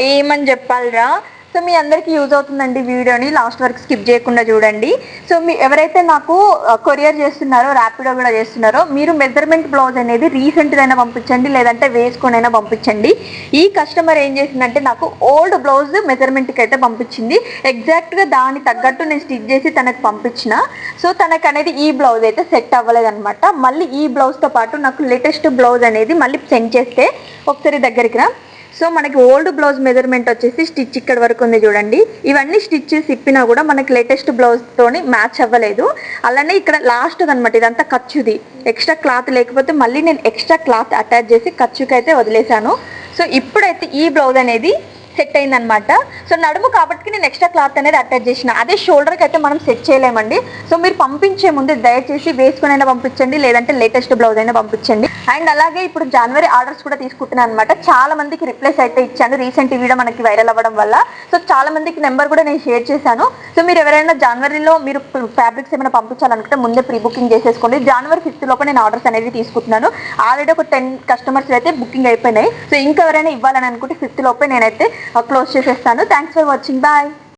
ఏమని చెప్పాలిరా. సో మీ అందరికీ యూజ్ అవుతుందండి వీడియోని, లాస్ట్ వరకు స్కిప్ చేయకుండా చూడండి. సో మీ ఎవరైతే నాకు కొరియర్ చేస్తున్నారో, ర్యాపిడో కూడా చేస్తున్నారో, మీరు మెజర్మెంట్ బ్లౌజ్ అనేది రీసెంట్గా అయినా పంపించండి, లేదంటే వేసుకొని అయినా పంపించండి. ఈ కస్టమర్ ఏం చేసిందంటే నాకు ఓల్డ్ బ్లౌజ్ మెజర్మెంట్కి అయితే పంపించింది. ఎగ్జాక్ట్గా దానికి తగ్గట్టు నేను స్టిచ్ చేసి తనకు పంపించిన. సో తనకు అనేది ఈ బ్లౌజ్ అయితే సెట్ అవ్వలేదన్నమాట. మళ్ళీ ఈ బ్లౌజ్తో పాటు నాకు లేటెస్ట్ బ్లౌజ్ అనేది మళ్ళీ సెండ్ చేస్తే ఒకసారి దగ్గరికి రా. సో మనకి ఓల్డ్ బ్లౌజ్ మెజర్మెంట్ వచ్చేసి స్టిచ్ ఇక్కడ వరకు ఉంది చూడండి. ఇవన్నీ స్టిచ్చెస్ ఇప్పినా కూడా మనకి లేటెస్ట్ బ్లౌజ్తోని మ్యాచ్ అవ్వలేదు. అలానే ఇక్కడ లాస్ట్ అనమాట, ఇదంతా ఖర్చుది. ఎక్స్ట్రా క్లాత్ లేకపోతే మళ్ళీ నేను ఎక్స్ట్రా క్లాత్ అటాచ్ చేసి ఖర్చుకి అయితే వదిలేశాను. సో ఇప్పుడైతే ఈ బ్లౌజ్ అనేది సెట్ అయిందనమాట. సో నడుము కాబట్టి నేను ఎక్స్ట్రా క్లాత్ అనేది అటాచ్ చేసిన. అదే షోల్డర్కి అయితే మనం సెట్ చేయలేమండి. సో మీరు పంపించే ముందు దయచేసి వేసుకుని అయినా పంపించండి, లేదంటే లేటెస్ట్ బ్లౌజ్ అయినా పంపించండి. అండ్ అలాగే ఇప్పుడు జనవరి ఆర్డర్స్ కూడా తీసుకుంటున్నాను అనమాట. చాలా మందికి రిప్లైస్ అయితే ఇచ్చాను రీసెంట్ వీడియో మనకి వైరల్ అవ్వడం వల్ల. సో చాలా మందికి నెంబర్ కూడా నేను షేర్ చేశాను. సో మీరు ఎవరైనా జనవరిలో మీరు ఫ్యాబ్రిక్స్ ఏమైనా పంపించాలనుకుంటే ముందే ప్రీ బుకింగ్ చేసేసుకోండి. జనవరి 5th లోపు నేను ఆర్డర్స్ అనేది తీసుకుంటున్నాను. ఆల్రెడీ ఒక 10 కస్టమర్స్ అయితే బుకింగ్ అయిపోయినాయి. సో ఇంకా ఎవరైనా ఇవ్వాలని అనుకుంటే 5th లోపే నేనైతే క్లోజ్ చేసేస్తాను. Thanks for watching. బాయ్.